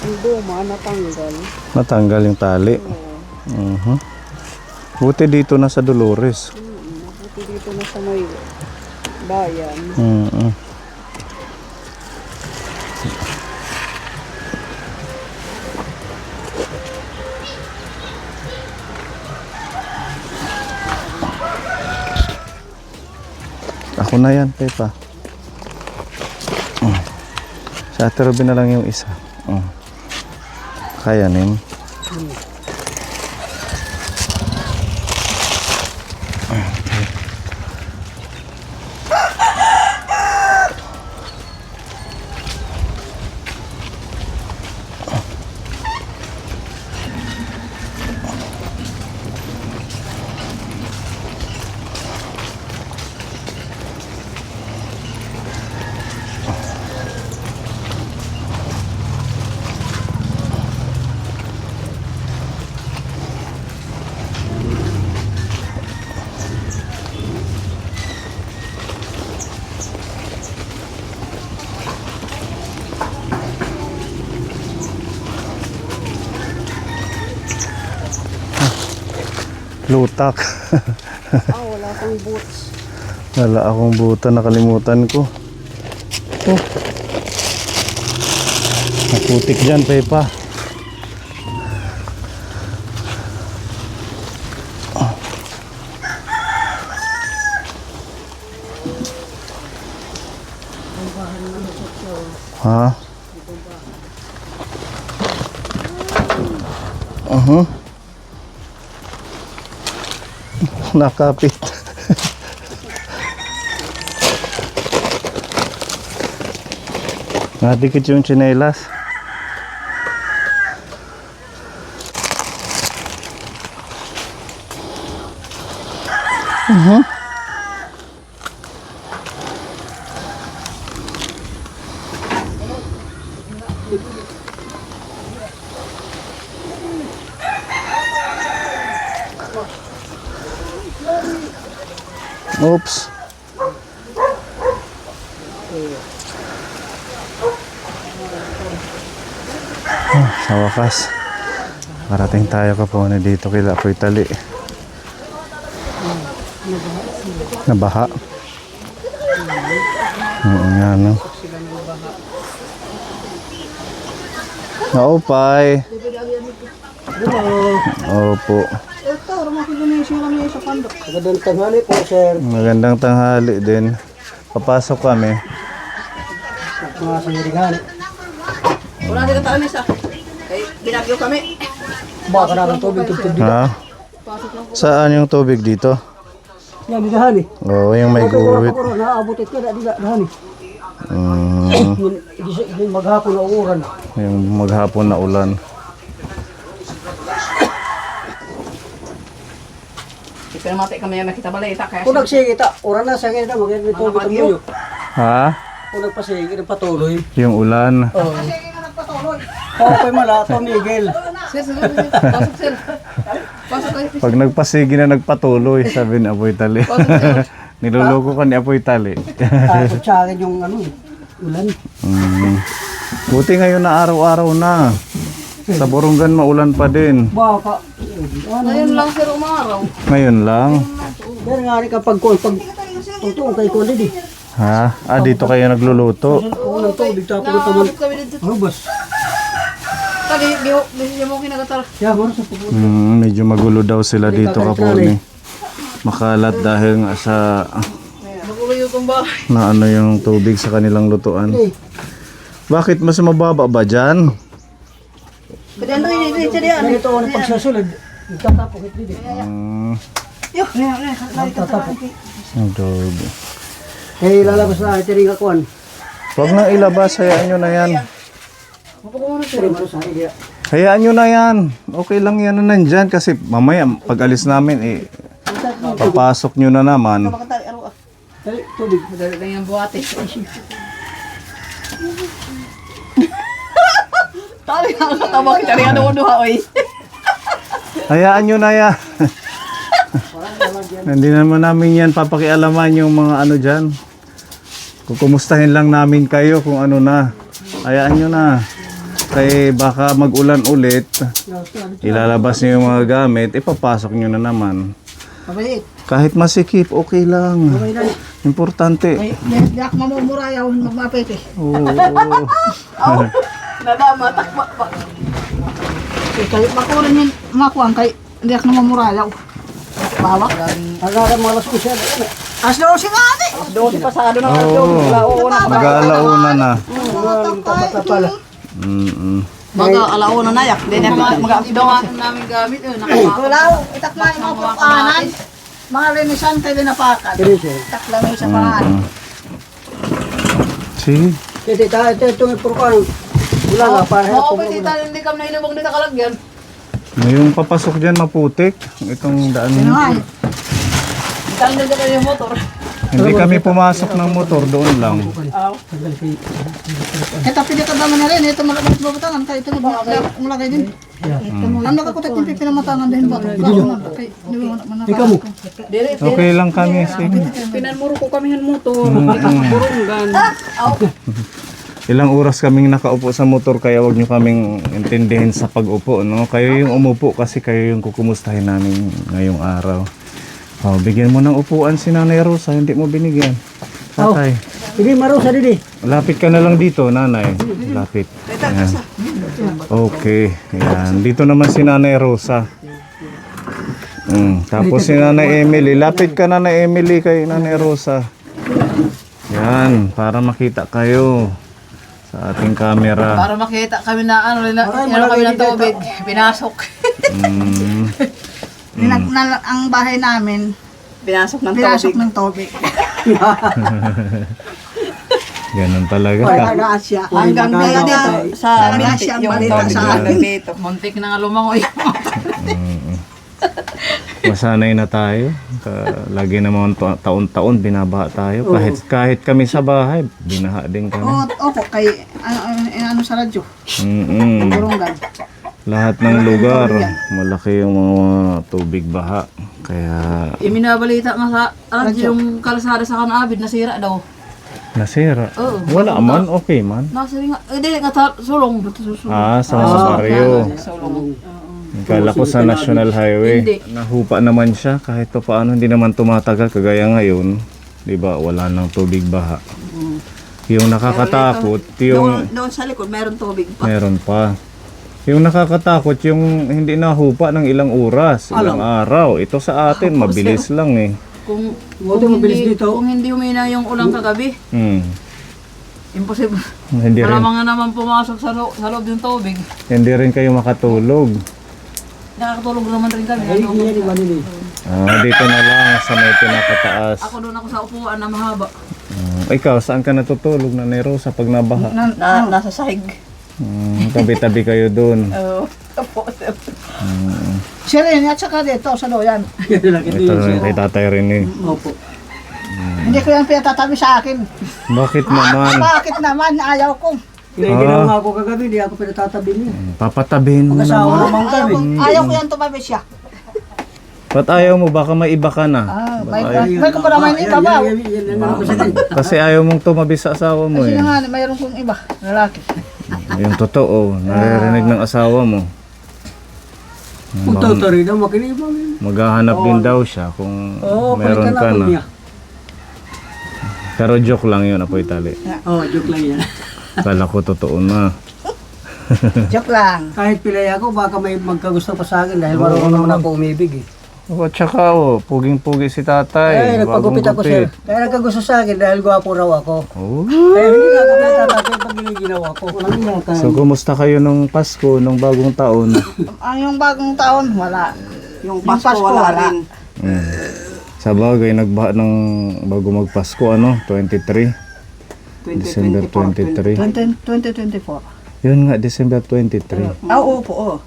Ang duma, natanggal. Natanggal yung tali. Oo. Buti dito na sa Dolores. Buti dito na sa may bayan. Ako na yan, Pepa. Sa Ate Robin na lang yung isa. Kaya nin. Lutak. Wala kang boots. Wala akong buta, nakalimutan ko. Naputik dyan, Pepa. Ha? Nakapit. Nadikit yung tsinelas. Oops. Sa wakas, parating tayo kapone dito kila Apoy Tali. Nabaha. Nga no. Naupay. Opo. Ito, rumakiginisyo kami sa pandok. Magandang tanghali po, sir. Magandang tanghali din. Papasok kami. Mga sangiringan. Wala din kataan isa. Ay, ginagyo kami. Baka na ng tubig dito. Ha? Saan yung tubig dito? Yan, di dahani. Oo, yung may guhit. Naabutit ka, di dahani. Maghapon na uuran. Yung maghapon na ulan. Pinamati kami yung nakita balita kaya Kung nagsigita, uran na sa kita, magiging tubig ang muyo. Ha? Kung nagpasigit, patuloy. Yung ulan. Oo. Okay mala, tumigil. Sir, pasok sir. Pasok kayo. Pag nagpasigi na nagpatuloy, sabi ni Apoy Tali. Niloloko ka ni Apoy Tali. Kutsakin yung ano, ulan. Buti ngayon na araw-araw na. Sa Borongan maulan pa din. Baka, Ngayon lang sir umaraw. Ngayon lang. pero nga rin kapag totoo kay Kundi di. Ha? Dito kayo nagluluto. Unang tubig, tapos ito man. Kami dito. Rubas. Tagi, hindi mo kinagatar. Kaya mo sa pupunta. Medyo magulo daw sila dito kapone. Makalat dahil nga sa Magulo yung bahay. na ano yung tubig sa kanilang lutuan. Bakit mas mababa ba dyan? Pwede ano yun, dito diyan. Ganito ang pagsasulod. Nagtatapok ito di. Yo, Nagtatapok. Ang tubig. Eh, lalabas na ito rin akuan. Huwag nang ilabas, hayaan nyo na yan. Pero mo sa idea. Hayaan nyo na yan. Okay lang yan na nandyan kasi mamaya pag alis namin papasok nyo na naman. Makatali araw ah. Dali, tubig. Madali lang yung buhati. Tali na ang katama kita rin ano duha oy. Hayaan nyo na yan. Hindi naman namin yan papakialaman yung mga ano dyan. Kukumustahin lang namin kayo kung ano na. Hayaan nyo na. kay baka mag-ulan ulit, ilalabas niyo yung mga gamit, ipapasok niyo na naman. Mabait. Kahit masikip, okay lang. Okay na. Importante. Ay, di ako mamumurayaw, magmapit eh. Oo. Nadama, takma pa. Kaya makurin yung makuhaan kay hindi ako mamumurayaw. Bawak. Agara mo alas ko siya. As 12 nga ate. As 12 pasado na. Oo. Mag-aalauna na. Pala. Mag-alauna na yak. Hindi na mag-alauna namin gamit. Wala, itak na yung mga pagkanan. Mga linisan kayo dinapakan. Itak lang yung sa pangalan. Sige. Ito yung purkanan. Wala nga, para Oo, tita, hindi kami nainubong dito kalagyan. Yung papasok dyan maputik. Itong daan. Itan na dyan yung motor. Hindi kami pumasok ng motor, doon lang. Ito pinakadama na rin. Ito malabas babatangan. Kaya ito malagay din. Ang nakakutik yung pinamatangan din ba? Ikaw mo. Okay lang kami. Sige. Pinanmuro ko kami ng motor. Burunggan. Ilang oras kaming nakaupo sa motor kaya wag nyo kaming intindihin sa pag-upo, no? Kayo yung umupo kasi kayo yung kukumustahin namin ngayong araw. Oh, bigyan mo ng upuan si Nanay Rosa, hindi mo binigyan. Tatay. Hindi marusa din eh. Lapit ka na lang dito, Nanay. Lapit. Ayan. Okay. Ayan. Dito naman si Nanay Rosa. Tapos si Nanay Emily. Lapit ka, Nanay Emily, kay Nanay Rosa. Yan, para makita kayo sa ating camera. Para makita kami na kami ng tubig. Pinasok. Ang bahay namin, Pinasok ng ng tubig. Ganun talaga. Hanggang dito sa Minti, yung balita tubig sa hanggang dito. Muntik na nga lumangoy. Masanay na tayo. Lagi naman taon-taon binabaha tayo. Kahit kami sa bahay, binaha din kami. Opo, kay ano sa radyo. Burunggan. Lahat ng lugar, malaki yung mga tubig baha. Kaya Iminabalita nga sa yung kalsada sa Kanabid nasira daw. nasira. Oo. Wala man, okay man. Nasira nga. Hindi nga sulong. Sa Masapario. Sulong. Kala ko sa National Highway. Hindi. Nahupa naman siya kahit pa paano hindi naman tumatagal kagaya ngayon. 'Di ba? Wala nang tubig baha. Yung nakakatakot, yung Doon sa likod meron tubig pa. meron pa. Yung nakakatakot, yung hindi nahupa ng ilang oras, ilang araw. Ito sa atin, mabilis lang eh. Kung mabilis dito. kung hindi humina yung ulang kagabi, imposible. Hindi rin, Malamang nga naman pumasok sa loob yung tubig. hindi rin kayo makatulog. Nakakatulog naman rin kami. Dito na lang sa may pinakataas. Ako doon ako sa upuan na mahaba. Ikaw, saan ka natutulog na Nero sa pag nabaha? Nasa sahig. Tabi-tabi kayo doon. Oo. Siya rin, at saka dito sa loyan. Ito rin kay Tatay Rene. Opo. Hindi ko yan pinatatabi sa akin. Bakit naman? Bakit naman? Ayaw ko. Ginawa ko kagabi, di ako pinatatabi niya. Papatabihin mo Kasama naman. naman kami. Ayaw ko yan tumabi siya. Ba't ayaw mo? Baka may iba ka na. May ko pa naman iba ba? Kasi ayaw mong tumabi sa asawa mo Kasi eh. nga, mayroon kong iba, lalaki. Yung totoo, naririnig ng asawa mo. Kung totoo rin daw, makinibang yun. Maghahanap din daw siya kung Oo, meron ka ako na. niya. Pero joke lang yun, Apoy Tali. Oo, joke lang yan. Kala ko totoo na. Joke lang. Kahit pilay ako, baka may magkagusto pa sa akin dahil marunong naman ako umibig eh. At saka puging-pugi si tatay. Nagpagupit Bagong ako sir. gupit. Kaya nagkagusto sa akin dahil gwapo raw ako. Oh. Kaya hindi na ako pinatatabi pag giniginawa ko. So, kumusta kayo nung Pasko, nung bagong taon? Yung bagong taon, wala. Yung Pasko wala rin. Sa bagay, nagbaha ng bago magpasko, ano? 23? December 23. 2024. Yun nga, December 23. Opo, oo.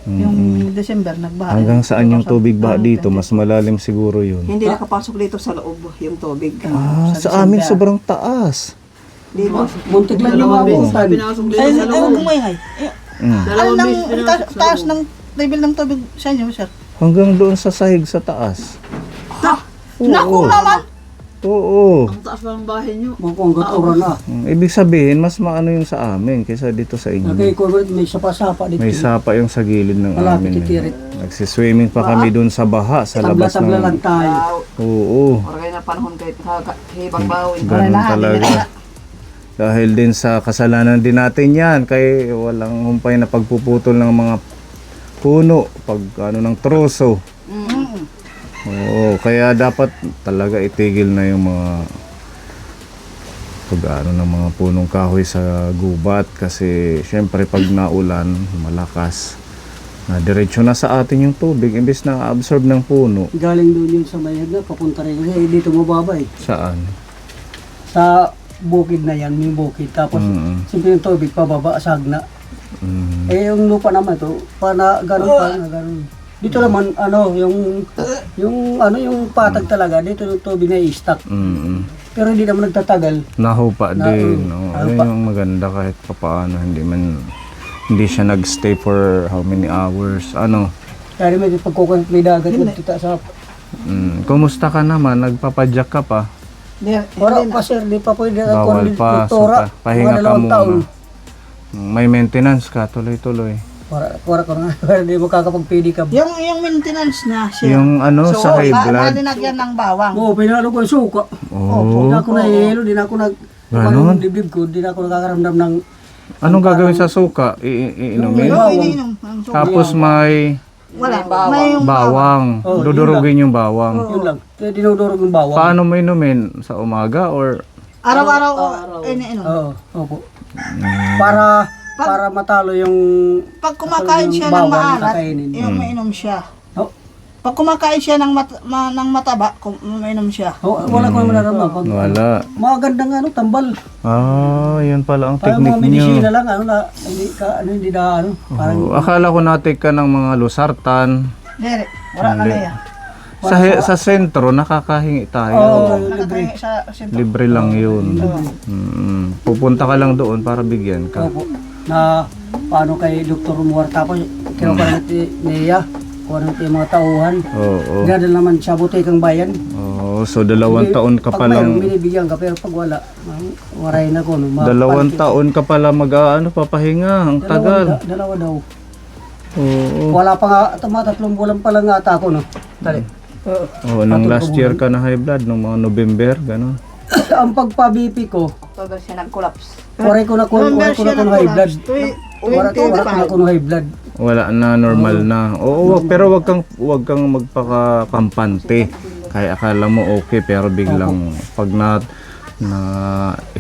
Yung December, nagbaha. Hanggang saan yung tubig ba dito? Mas malalim siguro yun. Hindi nakapasok dito sa loob yung tubig. Sa amin sobrang taas. Dito. Muntik lang yung mabutan. Pinasok dito Ay, sa loob. gumay. Ano nang taas ng level ng tubig sa inyo, sir? Hanggang doon sa sahig sa taas. Naku naman! Oo. Ang taas pa ng bahay nyo. Mukhang gaturan na. Ibig sabihin, mas maano yung sa amin kaysa dito sa inyo. Okay, kung may sapa-sapa dito. May sapa yung sa gilid ng Malapit amin. titirit. Nagsiswimming pa kami dun sa baha, sa labas Tabla-tabla lang ng... tayo. Oo. Or kaya na panahon kahit hibang bawin. Ganun talaga. Dahil din sa kasalanan din natin yan, kay walang humpay na pagpuputol ng mga puno, pag ano ng troso. Oo, kaya dapat talaga itigil na yung mga pag ano ng mga punong kahoy sa gubat kasi syempre pag naulan, malakas. Na diretso na sa atin yung tubig imbes na absorb ng puno. Galing doon yun sa mayag na, papunta rin. Kasi dito mababa eh. Saan? Sa bukid na yan, may bukid. Tapos, simple yung tubig, pababa, sagna. Eh, yung lupa naman to, ganun. Dito naman, yung patag talaga, dito yung tubig na i-stack. Pero hindi naman nagtatagal. Nahupa din. No? Ayun yung maganda kahit papaano. Hindi siya nagstay for how many hours. Ano? Kaya may pagkukunit may dagat, magtita sa... Kumusta ka naman? Nagpapadyak ka pa? Wala pa sir, di pa pwede ako Bawal pa. So, pahinga ka muna. May maintenance ka, tuloy-tuloy. Para ko nga, hindi mo kakapag-pedicab. Yung maintenance na siya. Yung ano, sa high blood. Nalinagyan ng bawang. Oo, pinalo ko yung suka. Oh. Hindi ako nahihilo, di na ako Ganon? dibdib ko, di na ako nakakaramdam ng... Anong gagawin sa suka? Iinumin? Iniinom. Tapos may Wala. May yung bawang. Oh, Dudurugin yung bawang. Yun lang, kaya dinudurog yung bawang. Paano mo inumin? Sa umaga or... Araw-araw iniinom. Oo, opo. Para matalo yung... Pag kumakain siya ng bawang na maalat, kakainin. yung mainom siya. Oh, Pag kumakain siya ng mataba, mainom siya. wala ko naman nararamdaman. Wala. Mga tambal. Ah, yun pala ang Parang mga technique medisina nyo. lang, hindi na, parang... Oh, akala ko natik ka ng mga lusartan. Dere, wala na Hindi. na yan. Sa sentro, nakakahingi tayo. libre. Sa sentro. Libre lang yun. Pupunta ka lang doon para bigyan ka. Opo. Na paano kay Dr. Rumuar tapos kinukuha niya kung ano yung mga tauhan. Oo. Gadal naman sa butikang bayan. Oo, so 2 taon ka pa Pag lang. mayroon, binibigyan ka pero pag wala, waray na ko. No, 2 taon ka pala papahinga. Ang tagal. Dalawa daw. Oo. Wala pa nga, 3 bulan pa lang ata ako, no? Dali. Oo, nung last year ka na high blood, nung mga November, gano'n. Ang pagpa-BP ko, October siya nag-collapse. waray ko na kung high blood. Waray ko na kung high blood. Wala na, normal na. Oo, pero wag kang magpakakampante. Kaya akala mo okay, pero biglang pag na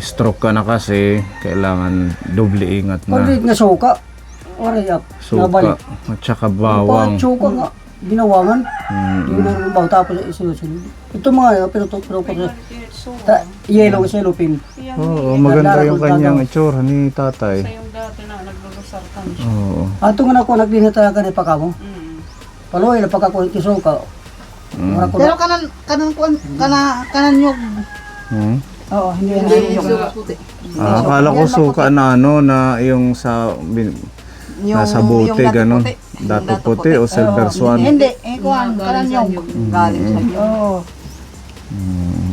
stroke ka na kasi, kailangan doble ingat na. Pag nga suka, waray up. Suka, at saka bawang. Pag suka nga, ginawangan. Yung meron baw, tapos isunod-sunod. Ito mga, pero yellow pin. Oo, maganda yung kanyang itsura ni tatay. Yung dati na naglulusartan. Oo. Ato nga na ako naglinata ka ni Pakamo. Paloy na pagkakuha ng suka. Wala ko Pero kanan nyog. Hmm? Oo, hindi Hindi yung yung puti. Akala ko suka na na yung sa nasa bote, ganun. Dato puti o silver swan. Hindi, kanan nyog. Galing sa iyo. Oo.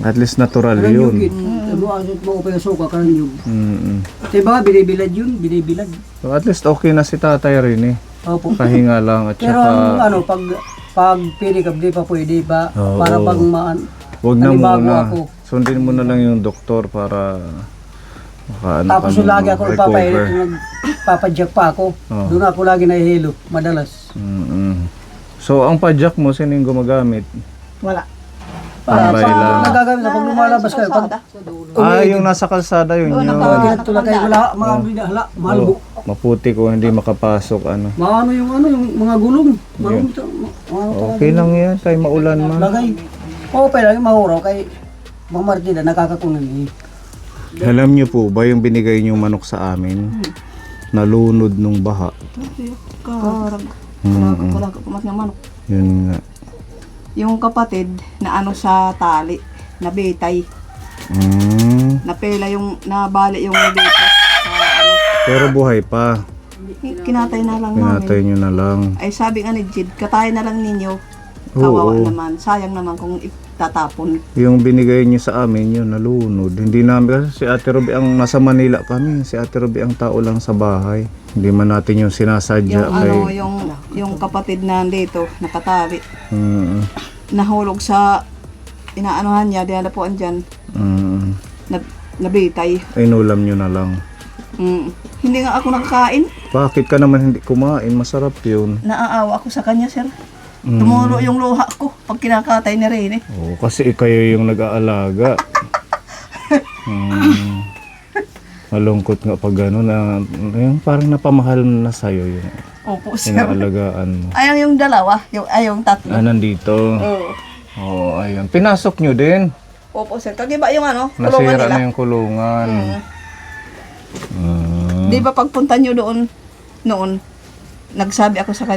At least natural yun. yun. Ano ang mo pa yung suka kanan yun. Mm. Diba, binibilad yun, binibilad. So at least okay na si tatay rin eh. Opo. Pahinga lang at Pero saka pag pinikab di pa pwede ba? Oo. Para pag wag na nanibago muna. ako. Sundin mo na lang yung doktor para Tapos yung lagi ako recover. papadyak pa ako. Oo. Doon ako lagi nahihilo, madalas. So ang padjak mo, sino yung gumagamit? Wala. Tambay lang. Nagagamit na pag lumalabas kayo. Pag Yung nasa kalsada yun yun. tulad kayo, wala, mga hindi malbo. Maputi kung hindi makapasok ano. Yung mga gulong. Okay lang yan, kay maulan man. Lagay. Okay lang, mahuraw kay mga martida, nakakakunan eh. Alam niyo po ba yung binigay niyong manok sa amin? Nalunod nung baha. Karag. Wala ka pumas ng manok. Yun nga. Yung kapatid na ano sa tali, na betay. Napela yung, nabali yung dito. Ano, Pero buhay pa. kinatay na lang Pinatay namin. niyo na lang. Ay sabi nga ni Jid, katay na lang ninyo. Oo. Kawawa naman. Sayang naman kung tatapon. Yung binigay niyo sa amin, yun, nalunod. Hindi namin, kasi si Ate Ruby ang nasa Manila kami. Si Ate Ruby ang tao lang sa bahay. Hindi man natin yung sinasadya Yung kay... yung kapatid na dito, nakatabi. Mm, Nahulog sa inaanohan niya, dinapuan dyan, nabitay. inulam nyo na lang. Hindi nga ako nakakain. Bakit ka naman hindi kumain? Masarap yun. Naaawa ako sa kanya, sir. Tumulo yung luha ko pag kinakatay ni Rene. Oo, kasi kayo yung nag-aalaga. Malungkot nga pag gano'n na yung parang napamahal na sa'yo yung Opo, sir. inaalagaan mo. Ayang yung dalawa, yung tatlo. Nandito. Oo. Oo, ayun. Pinasok nyo din. Opo, sir. Kagiba yung kulungan Nasira nila. na yung kulungan. Di ba pagpunta nyo doon, noon, nagsabi ako sa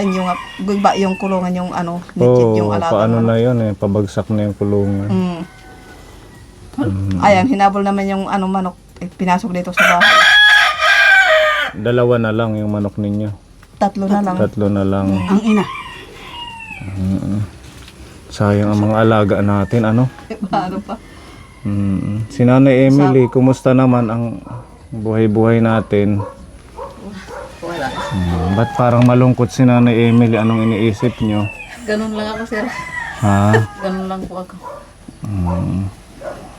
inyo nga, giba yung kulungan yung legit yung alaga. Paano na yun eh. Pabagsak na yung kulungan. Ayan, hinabol naman yung manok, pinasok dito sa bahay. Dalawa na lang yung manok ninyo. Tatlo na lang. Tatlo na lang. Ang ina. Sayang ang mga alaga natin, ano? Paano pa? Si Nanay Emily, kumusta naman ang buhay-buhay natin? Wala. Ba't parang malungkot si Nanay Emily? Anong iniisip nyo? Ganun lang ako, sir. Ha? Ganun lang po ako.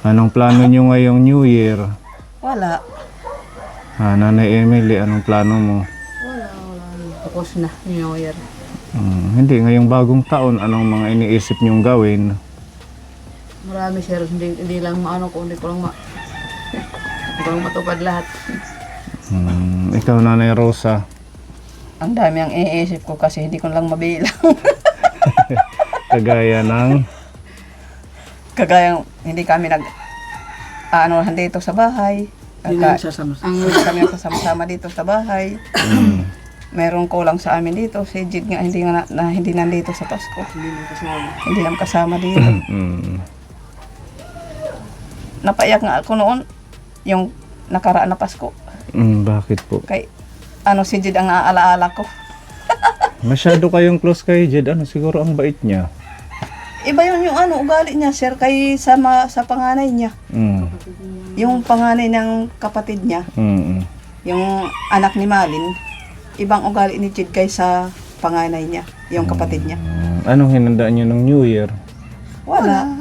Anong plano nyo ngayong New Year? Wala. Ha, Nanay Emily, anong plano mo? Wala. Tapos na, New Year. Hindi, ngayong bagong taon, anong mga iniisip nyong gawin? Marami, sir. Hindi lang hindi ko lang hindi ko lang matupad lahat. Ikaw, Nanay Rosa. Ang dami ang iniisip ko kasi hindi ko lang mabilang. Kagaya ng... Kagayang hindi kami dito sa bahay. Hindi na sasama. Hindi kami nagsasama dito sa bahay. Merong kulang sa amin dito. Si Jid nga hindi nandito sa Pasko. Hindi naman kasama dito. Napaiyak nga ako noon yung nakaraan na Pasko. Bakit po? Kay si Jid ang aalaala ko. Masyado kayong close kay Jed. Siguro ang bait niya. Iba yung ugali niya, sir, kay sa panganay niya. Yung panganay ng kapatid niya, yung anak ni Malin, ibang ugali ni Jid kaysa panganay niya, yung kapatid niya. Anong hinandaan niyo ng New Year? Wala.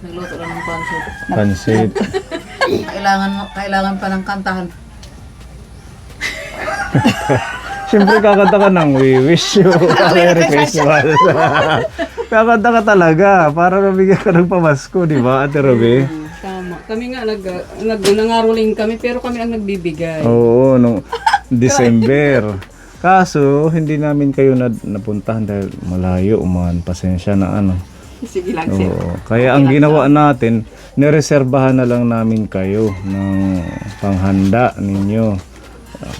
Nagluto lang ng pansit. Pansit. Kailangan pa ng kantahan. Siyempre kakanta ka ng We Wish You Merry Christmas. Kakanta ka talaga para mabigyan ka ng pamasko, di ba, Ate Ruby? Tama. Kami nga nangaroling kami pero kami ang nagbibigay. Oo, nung December. Kaso, hindi namin kayo napuntahan dahil malayo, umahan. Pasensya na Sige lang, sir. Oo. Kaya ang ginawa natin, nireserbahan na lang namin kayo ng panghanda ninyo.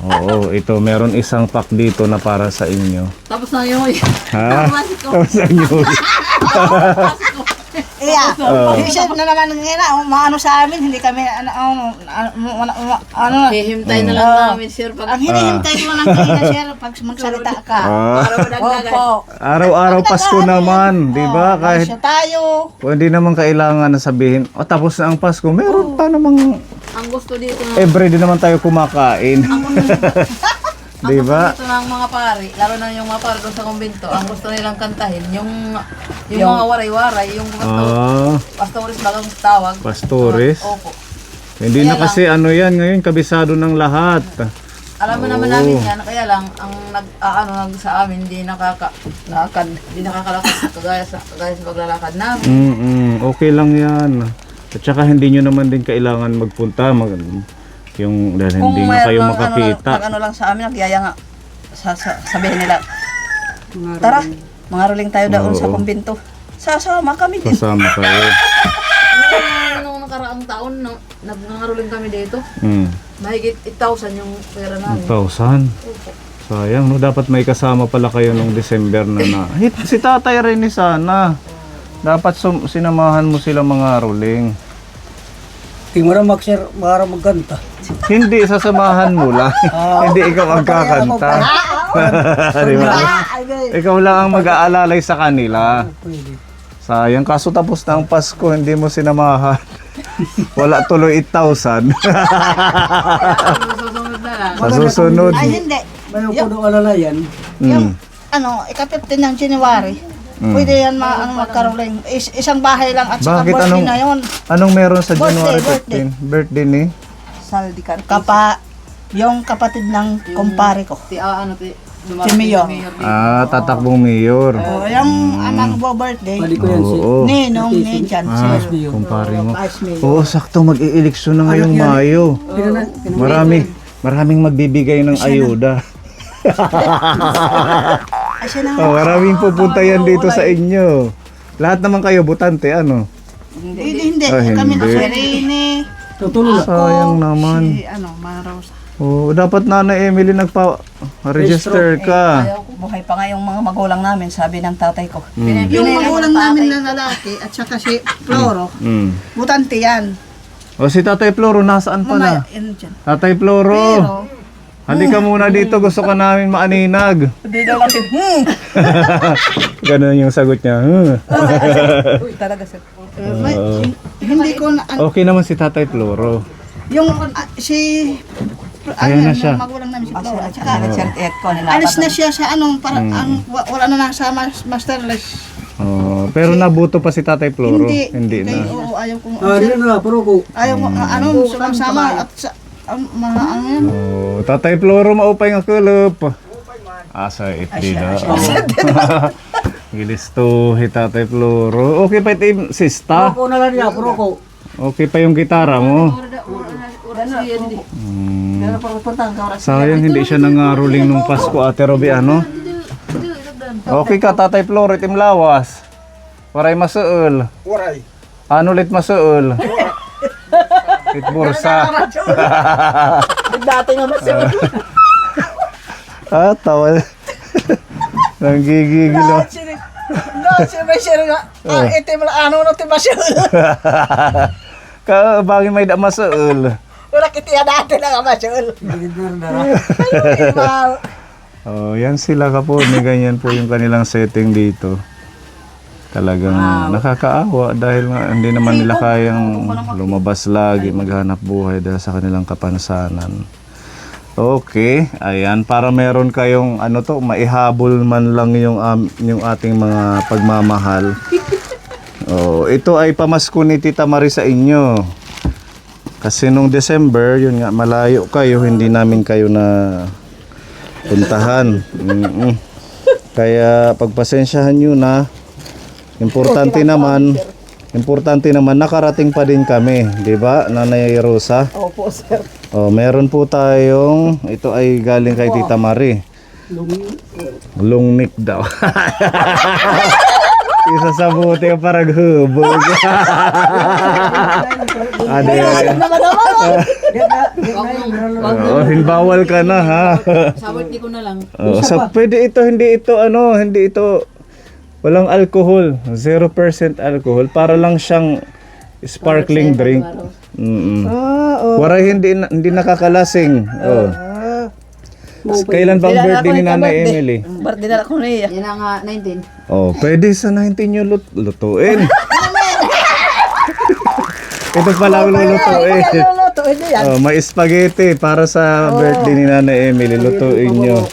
Oo, ito, meron isang pack dito na para sa inyo. Tapos na yun. Ha? Tapos na yun. Isip na naman ngayon, maano sa amin, hindi kami, Hihimtay na lang namin, sir. ang hinihintay ko lang kanina, sir, pag magsalita ka. Opo. Araw-araw Pasko naman, di ba? Kahit Siya tayo. hindi naman kailangan na sabihin, tapos na ang Pasko, meron pa namang Ang gusto dito ng everyday naman tayo kumakain. Di ba? gusto ng mga pari, lalo na yung mga pari doon sa kumbento, ang gusto nilang kantahin, yung mga waray-waray, yung pastores bagang tawag. Pastores. Opo. Hindi na kasi yan ngayon, kabisado ng lahat. Alam mo naman namin yan, kaya lang, ang sa amin, hindi nakakalakad kagaya sa paglalakad namin. Okay lang yan. At saka hindi nyo naman din kailangan magpunta, dahil hindi na kayo makakita. Lang sa amin, nagyaya nga, sabihin nila, tara, mangaroling tayo doon sa kumbento. Sasama kami din. Kasama kayo. Nung nakaraang taon, nangaroling kami dito, Mm. mahigit 8,000 yung pera namin. 1,000. Sayang, no? Dapat may kasama pala kayo nung December na. Si Tatay Rene sana. Dapat sinamahan mo sila mga ruling. Tingnan mo, sir, para magkanta. Hindi, sasamahan mo lang. Hindi ikaw ang kakanta. Di ba? Ikaw lang ang mag-aalalay sa kanila. Pwede. Sayang, kaso tapos na ang Pasko, hindi mo sinamahan. Wala tuloy 8,000. Susunod na lang. Sa susunod. Ay, hindi. May puno alalayan. Yung, ika-15 ng January, pwede yan magkaroling. Isang bahay lang at saka Bakit? birthday na yun. Anong meron sa Birthday, January 15? Birthday ni? Saldi ka. Yung kapatid ng kumpare ko. Si Mayor. Tatakbong mayor. Yung anak mo birthday, Pwede ko yan si... Oo. Ninong, ni Jan. Kumpare mo. Vice Mayor. Oo, sakto mag-ieleksyon na ngayong Mayo. Maraming magbibigay ng ayuda. Ay, siya na. Maraming pupunta yan dito sa inyo. Lahat naman kayo butante, ano? Hindi. Ah, Kami na hindi. si Rene. Tutulong na. Sayang naman. Si, Maros. Oh, dapat Nanay Emily nagpa-register ka. Buhay pa nga yung mga magulang namin, sabi ng tatay ko. Yung magulang namin na lalaki at saka si Floro, butante yan. O si Tatay Floro, nasaan pala? Yan dyan. Tatay Floro, Pero, halika muna dito, gusto ka namin maaninag. Hindi daw lang Ganun yung sagot niya. talaga sir. hindi ko na, Okay naman si Tatay Floro. yung si, Ayan na siya. magulang namin si Floro. At saka, Nag-cert ko nila. alis na siya sa parang wala na nasa masterless. Oh, pero nabuto pa si Tatay Floro. Hindi Kaya, na. oo, ayaw kong, Hindi na, pero ko. ayaw ko, sumasama at sa, mga yan. Oh, Tatay Floro maupay nga kulop. Asa iti na. Gilistuhi Tatay Floro. Okay pa ito sista? Pro ko na lang niya, pro ko. Okay pa yung gitara mo? Sayang hindi siya nangaruling nung Pasko, Ate Roby, ano? Okay ka, Tatay Floro, itim lawas. Waray masuol. Waray. Ano ulit masuol? Itbursa. Dati nga masuot. Tawa. Nanggigigil. Si Bashir nga, itim lang, no, masuot. Bagay may da masuol. Wala kitiya dati na nga masuot. Oh, yan sila kapon. Ganyan po yung kanilang setting dito. Talagang nakakaawa dahil nga hindi naman nila kayang lumabas lagi, maghanap buhay dahil sa kanilang kapansanan. Okay, ayan, para meron kayong maihabol man lang yung ating mga pagmamahal. Oh, ito ay pamasko ni Tita Marie sa inyo. Kasi nung December, yun nga, malayo kayo, hindi namin kayo na puntahan. Kaya pagpasensyahan nyo na. Importante naman nakarating pa din kami, 'di ba, Nanay Rosa? Opo, sir. Oh, meron po tayong, ito ay galing kay Tita Marie. Lungnik daw. Isa sa buti ang parang hubog. Hinbawal ka na ha. Sabot di ko na lang. Pwede ito, hindi ito walang alcohol, 0% alcohol, para lang siyang sparkling drink. Waray hindi nakakalasing. Oh. Kailan bang birthday ni Nanay Emily? Birthday na ako niya. Yan ang 19. Oh, pwede sa 19 nyo lutuin. Ito pala ang lulutuin. Oh, may spaghetti para sa birthday ni Nanay Emily, lutuin nyo.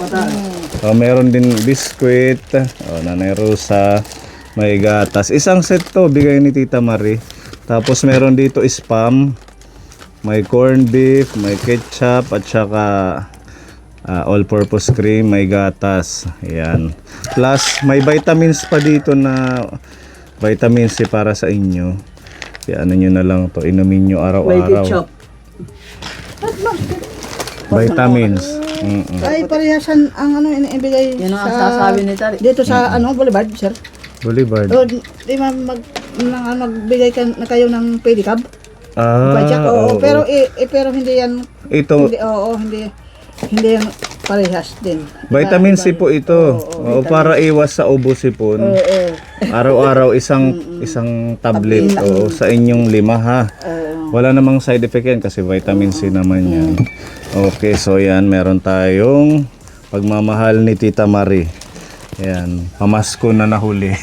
Oh, meron din biskwit. Oh, Nanay Rosa, may gatas. Isang set to, bigay ni Tita Marie. Tapos meron dito spam, may corned beef, may ketchup, at saka all-purpose cream, may gatas. Ayan. Plus, may vitamins pa dito na vitamin C para sa inyo. Kaya ano nyo na lang to, inumin nyo May araw-araw. ketchup. Vitamins. Ay, parehasan ang inibigay Yan ang sasabi ni Tari. dito sa Boulevard, sir. Boulevard. O, di ba magbigay na kayo ng pedicab? Budget, Oo. pero hindi yan, Ito, hindi yan parehas din. vitamin C po ito. Oo, para iwas sa ubo sipon. Araw-araw isang tablet o sa inyong 5 ha. Wala namang side effect yan kasi vitamin C naman yan. Okay, so yan, meron tayong pagmamahal ni Tita Marie. Yan, pamasko na nahuli.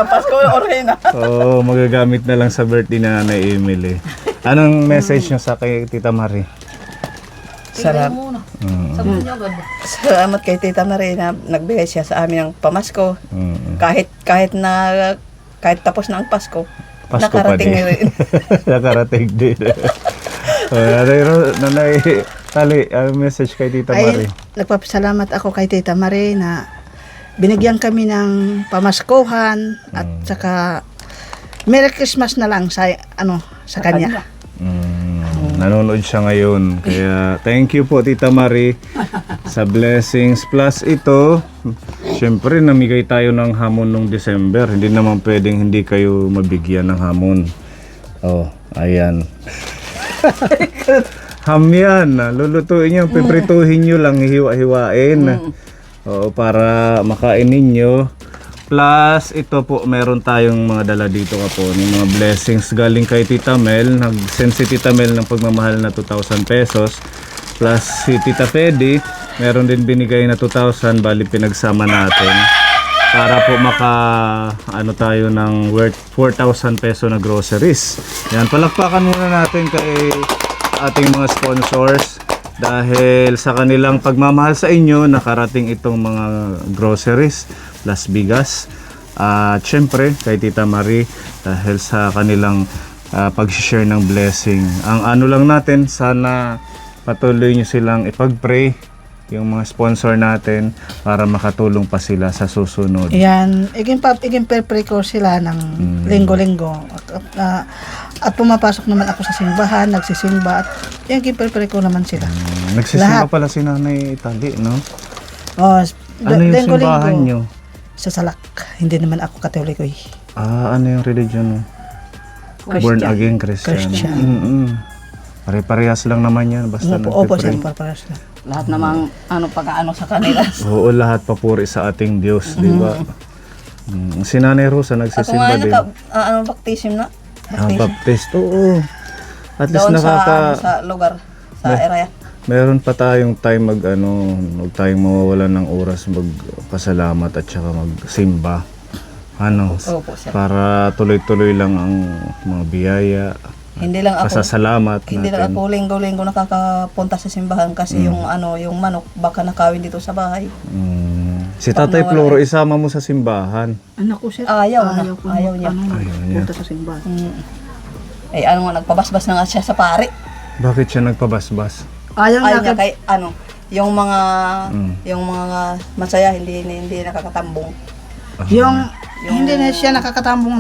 Pasko or na. Oo, magagamit na lang sa birthday na Nanay Emily. Anong message nyo sa kay Tita Marie? Sarap. muna. Sabi niyo agad. Salamat kay Tita Marie na nagbigay siya sa amin ng pamasko. Mm. Kahit tapos na ang Pasko, Pasko pa nakarating din. rin. Nakarating din. Nanay, Tali, anong message kay Tita Marie? Nagpapasalamat ako kay Tita Marie na binigyan kami ng pamaskuhan at saka Merry Christmas na lang sa sa kanya. Nanonood siya ngayon. Kaya thank you po Tita Marie sa blessings. Plus ito, syempre namigay tayo ng hamon nung December. Hindi naman pwedeng hindi kayo mabigyan ng hamon. Oh, ayan. Ham yan. Lulutuin nyo, piprituhin nyo lang, hiwa-hiwain. Oo, para makain ninyo. Plus, ito po, meron tayong mga dala dito po, ng mga blessings galing kay Tita Mel. Nag-send si Tita Mel ng pagmamahal na 2,000 pesos. Plus, si Tita Fedy, meron din binigay na 2,000, bali pinagsama natin. Para po tayo ng worth 4,000 peso na groceries. Yan, palakpakan muna natin kay ating mga sponsors. Dahil sa kanilang pagmamahal sa inyo, nakarating itong mga groceries plus bigas. At syempre, kay Tita Marie, dahil sa kanilang pag-share ng blessing. Ang ano lang natin, sana patuloy nyo silang ipag-pray, yung mga sponsor natin, para makatulong pa sila sa susunod. Yan, iging pre ko sila ng linggo-linggo. At pumapasok naman ako sa simbahan, nagsisimba, at iging pre ko naman sila. Nagsisimba Lahat. pala si Nanay Tali, no? Oh, Ano yung simbahan nyo? Sa Salak. Hindi naman ako Katoliko eh. Ano yung religion mo? Born again Christian. Pare-parehas lang naman yan, basta Opo, nagpipray. siya para sila. Lahat namang pag-aano sa kanila. Oo, lahat papuri sa ating Diyos, di ba? Si Nanay Rosa Ako nagsisimba nga din. baptism na. Baptist, oo. At least Doon nakaka... sa lugar, sa area. Meron pa tayong time huwag tayong mawawalan ng oras magpasalamat at saka magsimba. Opo, sir. Para tuloy-tuloy lang ang mga biyaya, Hindi lang ako pasasalamat Hindi lang natin. ako linggo-linggo nakakapunta sa simbahan kasi yung manok baka nakawin dito sa bahay. Si Tatay Floro, isama mo sa simbahan. Anak ko sir. Ayaw ko niya. Ayaw niya. Punta sa simbahan. Nagpabasbas na nga siya sa pari. Bakit siya nagpabasbas? Ayaw Ayaw niya niya. kay yung mga masaya hindi nakakatambong. Hindi na siya nakakatambong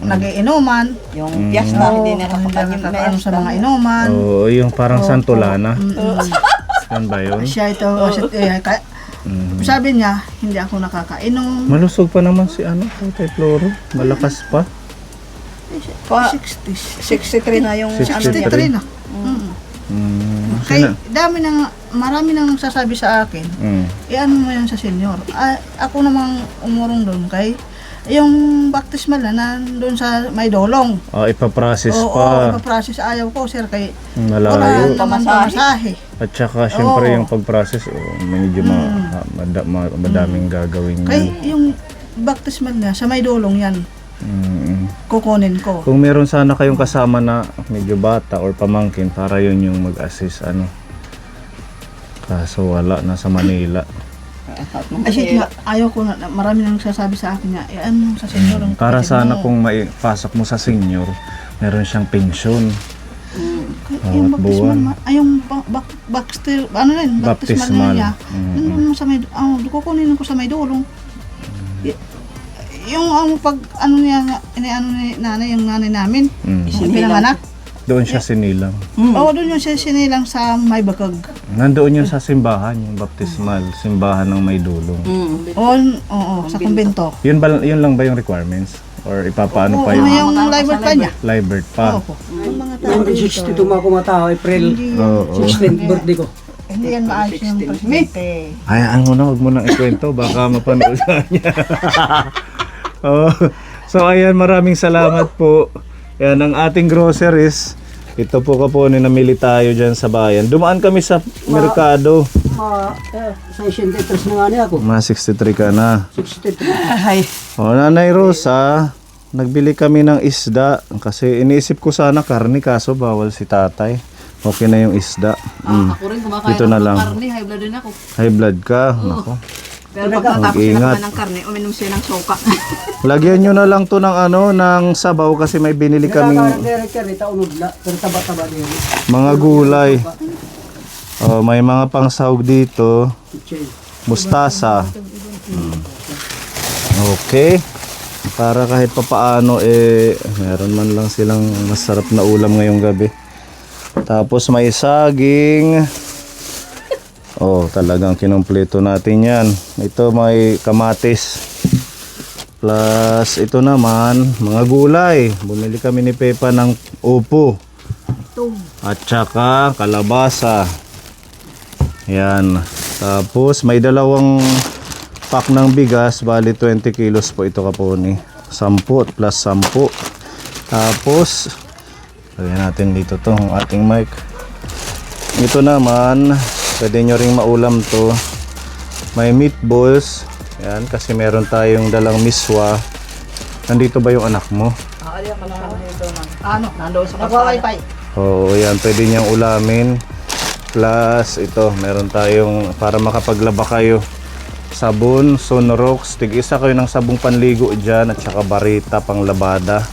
nag-iinuman. Yung piyesta hindi Nakakaano sa mga inuman. Oo, yung parang Santolana. Yan ba yun? Siya ito, sabi niya, hindi ako nakakainom. Malusog pa naman si Tatay Floro. Malakas pa. 63 na yung 63 na. Kay marami nang sasabi sa akin, iano mo yan sa senior. Ako namang umurong doon kay yung baptismal na doon sa may dolong. Ipaprocess Oo, pa. ipaprocess ayaw ko sir kay Malayo. wala naman pamasahe. At saka syempre yung pag-process, medyo madaming gagawin Kay yan. yung baptismal niya sa may dolong yan. Kukunin ko. Kung meron sana kayong kasama na medyo bata or pamangkin, para yun yung mag-assist kaso wala, nasa Manila. Kasi ayaw ko na, marami nang sasabi sa akin niya, ano sa senior ang Para kapatid sana mo. kung maipasok mo sa senior, meron siyang pensyon. Yung bawat baptismal, buwan. yung baptismal, baptismal Baptismal. niya. Yung sa may, kukunin ko sa may dolong. Yung pag niya, ni nanay, yung nanay namin, yung pinanganak. Doon siya sinilang. Oo, doon yung sinilang sa may bakag. Nandoon yun sa simbahan, yung baptismal, simbahan ng may dulong. Oo, sa kumbento. Yun lang ba yung requirements? Or ipapaano pa yun? Yung live birth pa niya. Live birth pa. Opo. Yung mga tao dito. 1962 mga kumatao, April Oo. 16th birthday ko. Hindi yan maayos yung presidente. Hayaan mo na, huwag mo nang ikwento. Baka mapanood ka niya. So ayan, maraming salamat po. Yan ang ating groceries. Ito po ni namili tayo dyan sa bayan. Dumaan kami sa merkado. Sa 63 na nga niya ako. Mga 63 ka na. 63. Ay, O, Nanay Rosa, nagbili kami ng isda. Kasi iniisip ko sana karne, kaso bawal si tatay. Okay na yung isda. Ako rin kumakain Dito na ako lang. ng karne, high blood din ako. High blood ka. Nako. pero pagkatapos Mag-ingat. na ng karne, uminom siya ng soka. Lagyan nyo na lang to ng ng sabaw kasi may binili kaming Direct ka rin, taunod na. Pero taba-taba niya. mga gulay. Oh, may mga pangsahog dito. Mustasa. Okay. Para kahit papaano meron man lang silang masarap na ulam ngayong gabi. Tapos may saging. Oh, talagang kinumpleto natin yan. Ito may kamatis. Plus ito naman, mga gulay. Bumili kami ni Pepa ng upo. At saka kalabasa. Yan. Tapos may dalawang pack ng bigas. Bali 20 kilos po ito kaponi. 10 plus 10. Tapos lagyan natin dito tong ating mic. Ito naman, pwede nyo ring maulam to. May meatballs. Yan, kasi meron tayong dalang miswa. Nandito ba yung anak mo? Nandoon sa Nagwa-wifi. Oo, yan. Pwede niyang ulamin. Plus, ito, meron tayong, para makapaglaba kayo, sabon, Sunrox. Tig-isa kayo ng sabong panligo dyan. At saka barita, pang labada.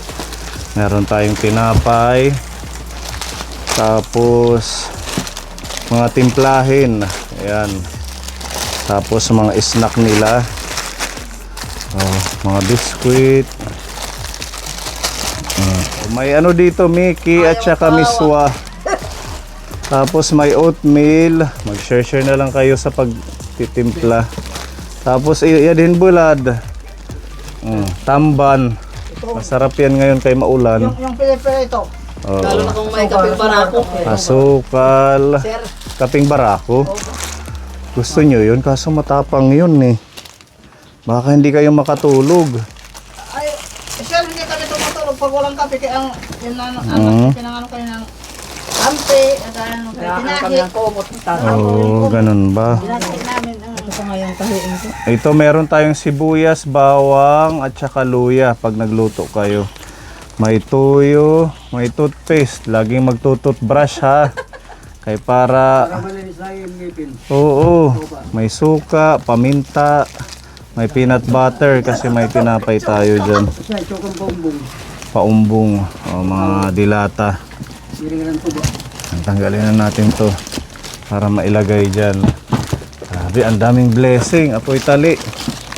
Meron tayong tinapay. Tapos, mga timplahin. Ayan. Tapos, mga snack nila. Oh, mga biskuit. May ano dito, Mickey at saka miswa. Tapos may oatmeal. Mag-share na lang kayo sa pagtitimpla. Tapos din bulad. Tamban. Masarap yan ngayon kay maulan. Yung pili-pili ito. Oo. Lalo na kung may kape barako. Asukal. Kaping barako. Gusto nyo yun? Kaso matapang yun eh. Baka hindi kayo makatulog. Ay, sir, hindi kami tumutulog pag walang kape. Kaya ang, yun na, pinangano kayo ng kampe, at ano, tinahi. Oo, ganun ba? Tinahi namin ang Ito meron tayong sibuyas, bawang at saka luya pag nagluto kayo. May tuyo, may toothpaste. Laging magtutoothbrush ha. Kay para Malinis na yung ngipin. oo, may suka, paminta, may peanut butter kasi may tinapay tayo dyan. Siya, chokong bombong. Paumbong, mga dilata. Siringan po ba? Tanggalin na natin to para mailagay dyan. Grabe, ang daming blessing. Apoy tali.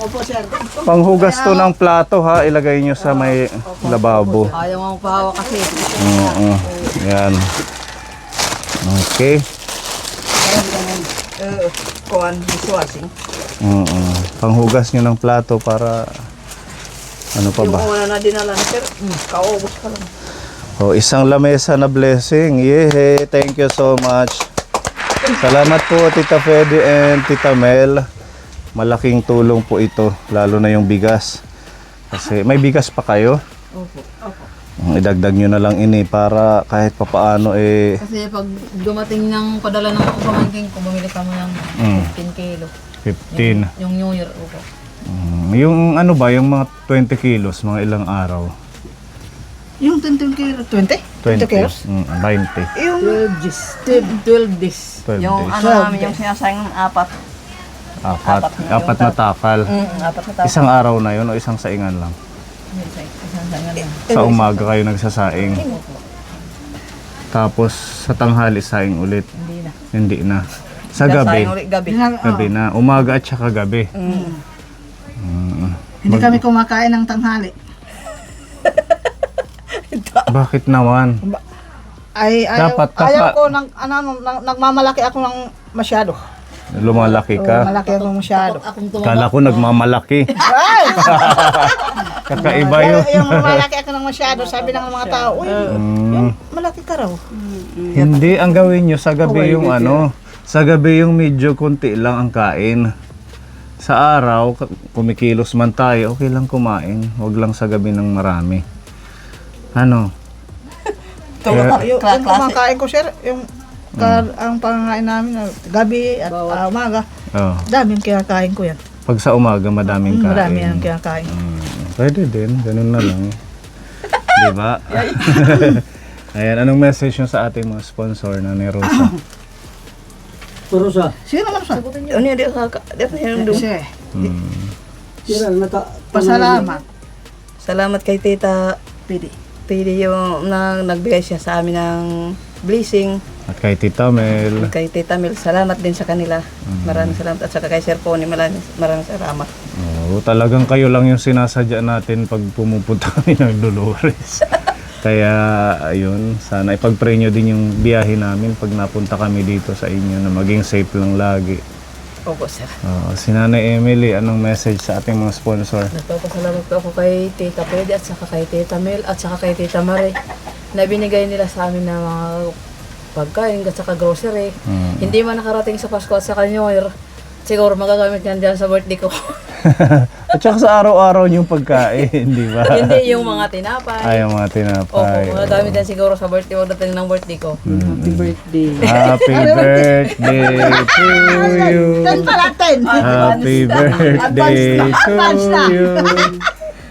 Opo, sir. Panghugas to ng plato ha. Ilagay nyo sa may lababo. Ayaw mo pahawa kasi. Oo. Yan. Okay. Kuhan, dishwashing. Oo. Panghugas nyo ng plato para ano pa ba? Yung una na dinala na sir, kaubos ka lang. Oh, isang lamesa na blessing. Yehey, thank you so much. Salamat po Tita Fede and Tita Mel. Malaking tulong po ito, lalo na yung bigas. Kasi may bigas pa kayo? Opo. Idagdag nyo na lang ini para kahit papaano Kasi pag dumating ng padala ng pamangking ko, bumili kami ng 15 kilo. 15. Yung New Year, opo. Yung ano ba, yung mga 20 kilos, mga ilang araw? Yung 20 kilos. 20? 20 kilos? 20. Yung 12 days. 12 days. 12 Yung days. ano namin, yung sinasayang ng apat. Apat na takal. Apat na tao. Isang araw na yun o isang saingan lang? Sa umaga kayo nagsasaing. Tapos sa tanghali saing ulit. Hindi na. Sa gabi. Sinasayang ulit gabi. Gabi na. Umaga at saka gabi. Hindi kami kumakain ng tanghali. Bakit naman? Ay, Dapat ayaw ko ng, nagmamalaki ako ng masyado. Lumalaki ka. Malaki ako masyado. Akong Kala ko nagmamalaki. Kakaiba yun. Yung malaki ako ng masyado, sabi ng mga tao, uy, yung malaki ka raw. Hindi, ang gawin nyo sa gabi yung ano. Sa gabi yung medyo konti lang ang kain. Sa araw, kumikilos man tayo, okay lang kumain. Huwag lang sa gabi ng marami. Ano? Yung kumakain ko, sir, yung ang pangangain namin, gabi at umaga, Oh. daming kinakain ko yan. Pag sa umaga, madaming kain. Marami ang kinakain. Pwede din, ganun na lang. Di ba? Ayan, anong message nyo sa ating mga sponsor na ni Rosa? Pero sa, Sino man sa? Ano yun, di ako yung Kasi, sila pasalamat. Salamat kay Tita Pidi. Pili yung nagbigay siya sa amin ng blessing. At kay Tita Mel. Kay Tita Mel, salamat din sa kanila. Maraming salamat. At saka kay Sir Pony, maraming salamat. Oo, talagang kayo lang yung sinasadya natin pag pumupunta kami ng Dolores. Kaya, ayun, sana ipag-pray nyo din yung biyahe namin pag napunta kami dito sa inyo na maging safe lang lagi. Opo, Sir. Si Nanay Emily, anong message sa ating mga sponsor? Nagpapasalamat po ako kay Tita Pwede at saka kay Tita Mel at saka kay Tita Mare na binigay nila sa amin ng mga pagkain at saka grocery. Hindi man nakarating sa Pasko at saka New Year, siguro magagamit yan dyan sa birthday ko. At saka sa araw-araw yung pagkain, di ba? Hindi yung mga tinapay. Ay, yung mga tinapay. Opo, magagamit yan siguro sa birthday pagdating ng birthday ko. Happy birthday. Happy birthday to you. Ten pala, 10. Happy birthday to you.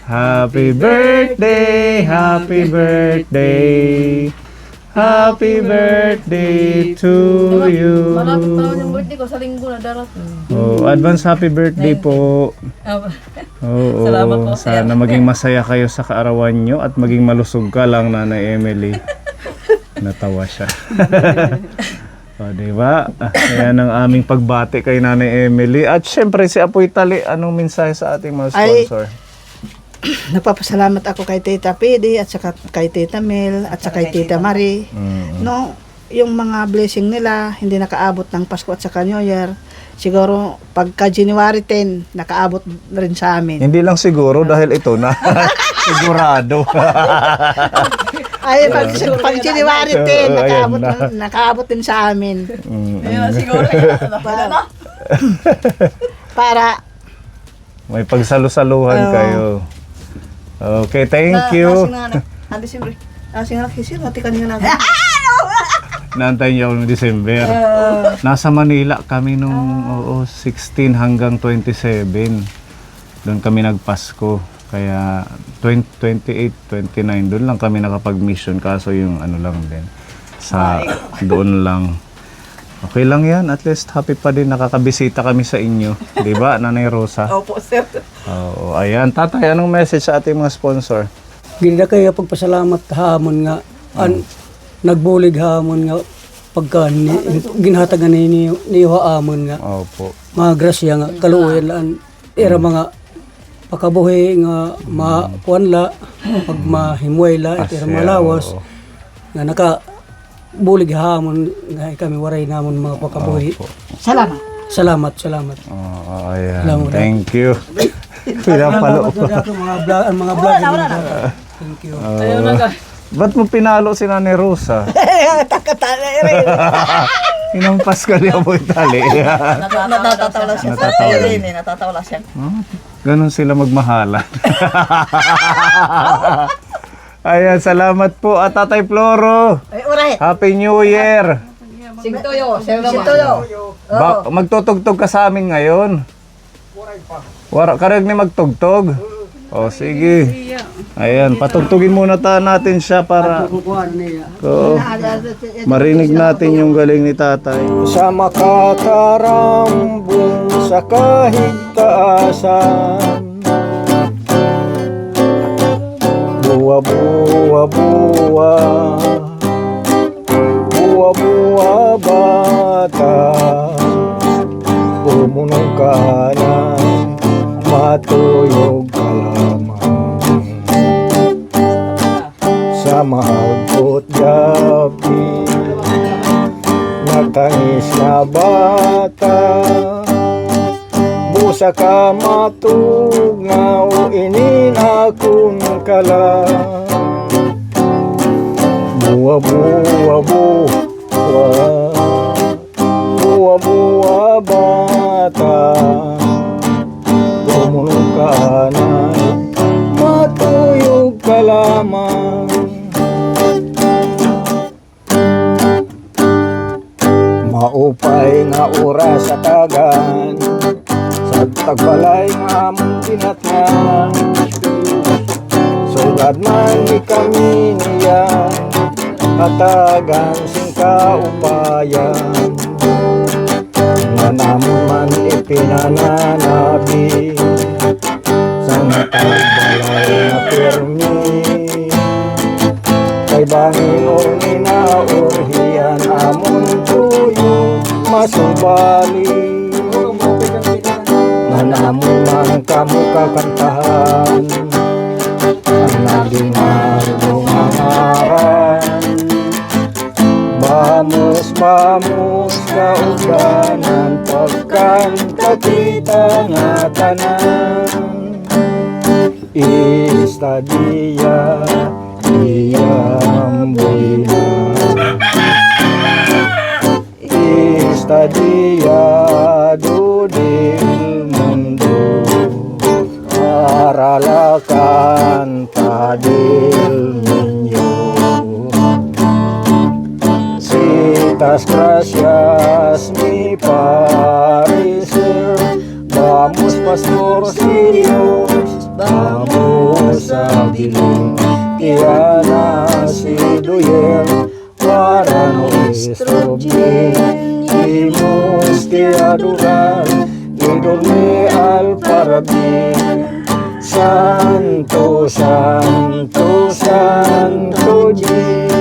Happy birthday, happy birthday. Happy birthday to you. Malapit pa naman yung birthday ko sa linggo na darating. Oh, advance happy birthday po. Oo, Salamat po, sir. sana maging masaya kayo sa kaarawan nyo at maging malusog ka lang, Nanay Emily. Natawa siya. O, diba? Ayan ang aming pagbati kay Nanay Emily. At syempre si Apoy Tali, anong mensahe sa ating mga sponsor? Nagpapasalamat ako kay Tita Pidi at saka kay Tita Mel at saka kay Tita Marie. No, yung mga blessing nila hindi nakaabot ng Pasko at saka New Year. Siguro pagka January 10 nakaabot rin sa amin. Hindi lang siguro dahil ito na. Sigurado. Ay pag January 10 Ayan nakaabot din sa amin. Siguro Para May pagsalusaluhan kayo. Okay, thank you. Andi siyempre. Asing nga kisir, hati kanina na. Naantay niyo ako noong December. Nasa Manila kami nung 16 hanggang 27. Doon kami nagpasko. Kaya 28, 29 doon lang kami nakapag-mission. Kaso yung ano lang din. Sa doon lang. Okay lang yan. At least happy pa din nakakabisita kami sa inyo. Diba, Nanay Rosa? Opo, Sir. Oo, ayan. Tatay, anong message sa ating mga sponsor? Gini na kaya pagpasalamat hamon nga nagbulig hamon nga pagka ginhatagan ni hamon nga Opo. mga grasya nga kaluoyan laan era mga pakabuhi nga mapuanla pag mahimway la at era malawas Oo. nga naka bulig hamon nga kami waray namon mga pakabuhi. salamat. Salamat. Oo, ayan. Salamat. Thank you. Pinapalo. Mga vlog. Thank you. Ba't mo pinalo si Nanay Rosa? Hinampas ka niya po itali. Natatawa siya. Natatawa. Natatawa siya. Ganon sila magmahalan. Ayan, salamat po. At Tatay Floro. Happy New Year. Sigtoyo. Magtutugtog ka sa amin ngayon. Wara karag ni magtugtog. O sige. Ayan, patugtugin muna natin siya para marinig natin yung galing ni Tatay. Sa makakarambong sa kahit taasan, buwa buwa buwa, buwa buwa bata, bumunong ka na matuyog ka lamang sa mahagot gabi. Natangis na bata, busa ka matugnaw, inin akong kala. Buwa buwa buwa, buwa buwa bata, bumulong ka na, matuyog ka lamang. maupay nga oras sa tagan, sa tagbalay nga among tinatnan. Sugad man ni kami niya, atagan sing kaupayan. Nga namon man ipinananabi, sa tagbalay nga pirmi. Kay Panginoon inaurhian amon tuyo masubali. Nga namon man kamo kakantahan, ang naging harungangaran. Bamos kauganan, pagkanta kita nga tanan. Istadya iyang buina, istadya dudil mundo, aralakan padil ninyo. Citas gracias mi parecer, vamos pastor si Dios, vamos a vivir. Ya nacido Él para nuestro bien, hemos de adorar y dormir al parabén. Santo, santo, santo Dios.